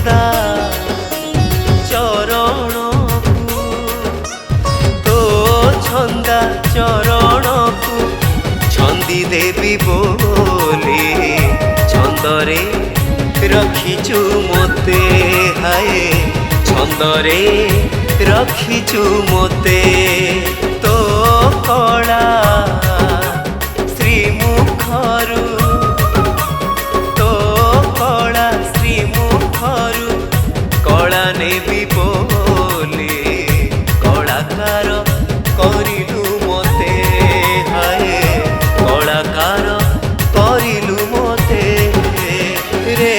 छंदा चरण तो छंदा चरण को छंदी देवी बोली छंदरे रखिचु मते हाय छंदरे रखिचु मते तो कला श्रीमुखरु तो कला श्रीमुखरु कला नेबी बोली कलाकार करिलु मते हाय कलाकार करिलु मते रे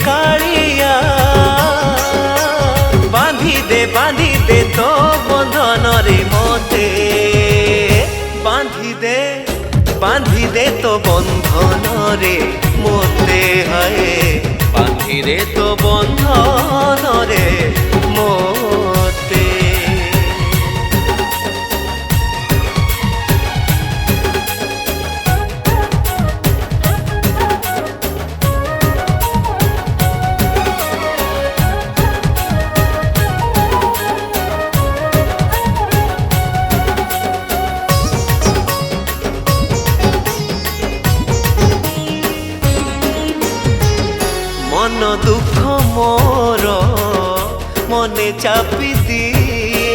कालिया बांधी दे तो बंधन रे मते बांधी दे तो बंधन रे मते हाय बांधी दे तो बंधन रे मते मन दुख मोर मने चापी दिए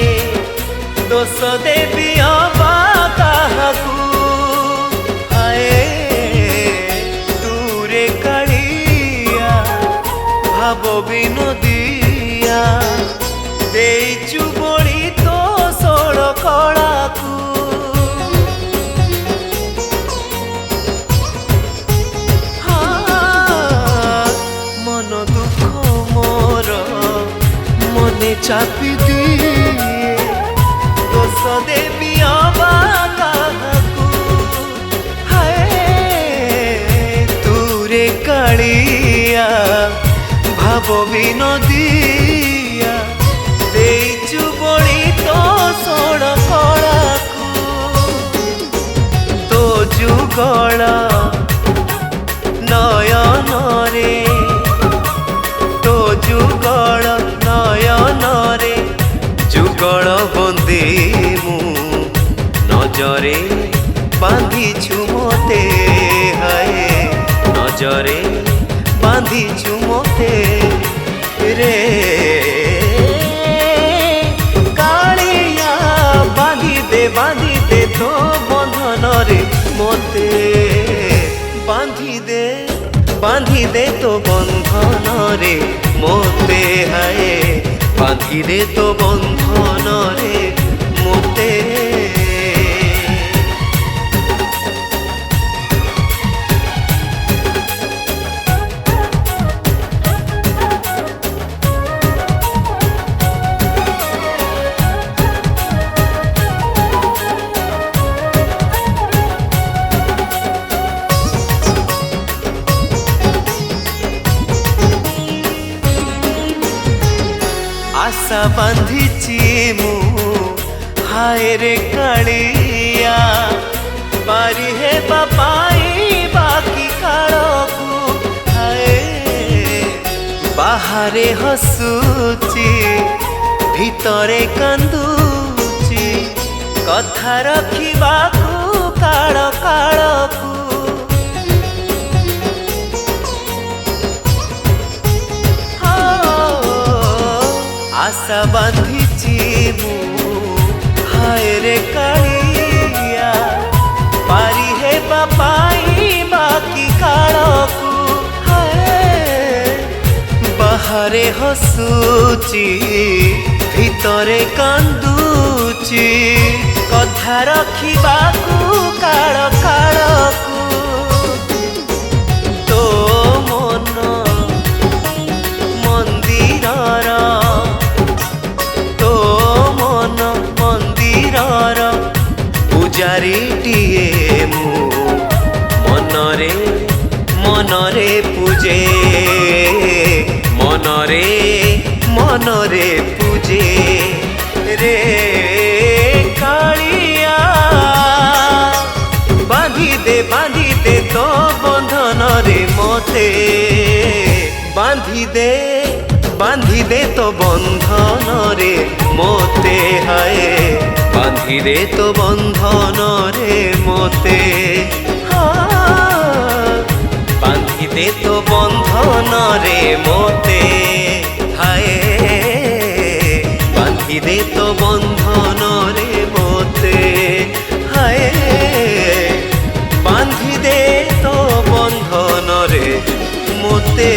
दोष देवी अबा काहाकू हाय दूरे कालिया भाव विनोदिया देचु बोली तो सोल कलाकू चापी दिए दोष देवी अबा काहाकू हाय तूरे कालिया भाव विनोदिया देचु बोली तो सोल कलाकू तो जुगल नयन रे तो जुगल नयन रे जुगल बंदी मु नजरे बांधिछु मते हाय नजरे बांधिछु मते रे कालिया बांधी दे तो बंधन रे मते बांधी दे तो बंधन रे मते हाय बांधी दे तो बंधन रे मते आशा बांधिची मु हाय रे कालिया पारी हे बापाई बाकी कालकू हाय बाहरे हसुची भितरे कांदुची कथा रखिबाकू काल कालकू आशा बांधिची मु हाय रे कालिया पारी हे बापाई बाकी कालकू हाय बाहरे हसुची भितरे कांदुची कथा रखिबाकू काल कालकू तो मन मंदिरर पूजारीटिए मु मनरे पूजे मनरे पूजे रे कालिया बांधी दे तो बंधन रे मते ବାନ୍ଧି ଦେ ତୋ ବନ୍ଧନରେ ମୋତେ ହାଏ ବାନ୍ଧି ଦେ ତୋ ବନ୍ଧନରେ ମୋତେ ବାନ୍ଧି ଦେ ତୋ ବନ୍ଧନରେ ମୋତେ ହାଏ ବାନ୍ଧି ଦେ ତୋ ବନ୍ଧନରେ ମୋତେ ହାଏ ବାନ୍ଧି ଦେ ତୋ ବନ୍ଧନରେ ମୋତେ।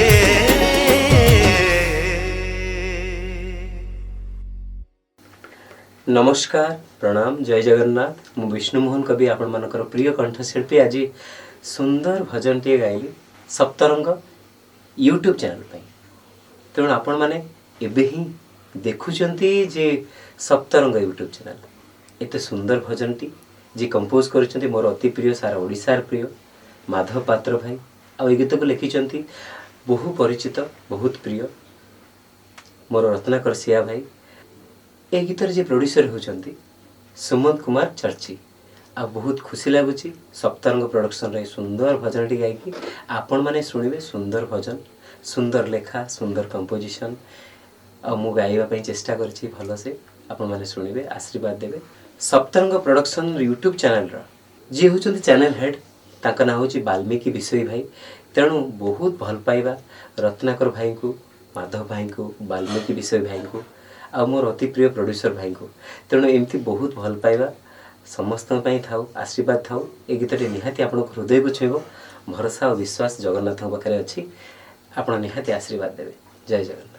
नमस्कार प्रणाम जय जगन्नाथ मु विष्णु मोहन कवि आपण मानकर प्रिय कंठशिल्पी आज सुंदर भजन टे गाइली सप्तरंग यूट्यूब चैनल पे तेणु आपण मैंने एबे ही देखुचंती जे सप्तरंग यूट्यूब चैनल एते सुंदर भजन टी जे कंपोज करिसंती मोर अति प्रिय सारा ओडिसार प्रिय माधव पात्र भाई आ ए गीत को लिखिचंती बहु परिचित बहुत प्रिय मोर रत्नाकर सिया भाई। ए गीतर जे प्रोड्यूसर होचंती सुमंत कुमार चर्ची आ बहुत खुशी लगुच सप्तरंग प्रोडक्शन रे सुंदर भजन टी गायकी आपण माने सुनिबे सुंदर भजन सुंदर लेखा सुंदर कंपोजिशन आ मु गाइबा पई चेष्टा करछि भलो से आपण माने सुनिबे आशीर्वाद देबे। सप्तरंग प्रोडक्शन यूट्यूब चैनल रा जे होचंती चैनल हेड ताका ना होची वाल्मीकि विषय भाई तेणु बहुत भल पाइबा रत्नाकर भाई को माधव भाई को वाल्मीकि विषय भाई को आ मोर अति प्रिय प्रोड्यूसर भाई को तेणु एमती बहुत भल पाइबा समस्त थाउ आशीर्वाद थाउ ए गीतटी निहाती आपण हृदय को छुईब भरोसा और विश्वास जगन्नाथ पाखे अच्छी आपण निहाती आशीर्वाद देवे। जय जगन्नाथ।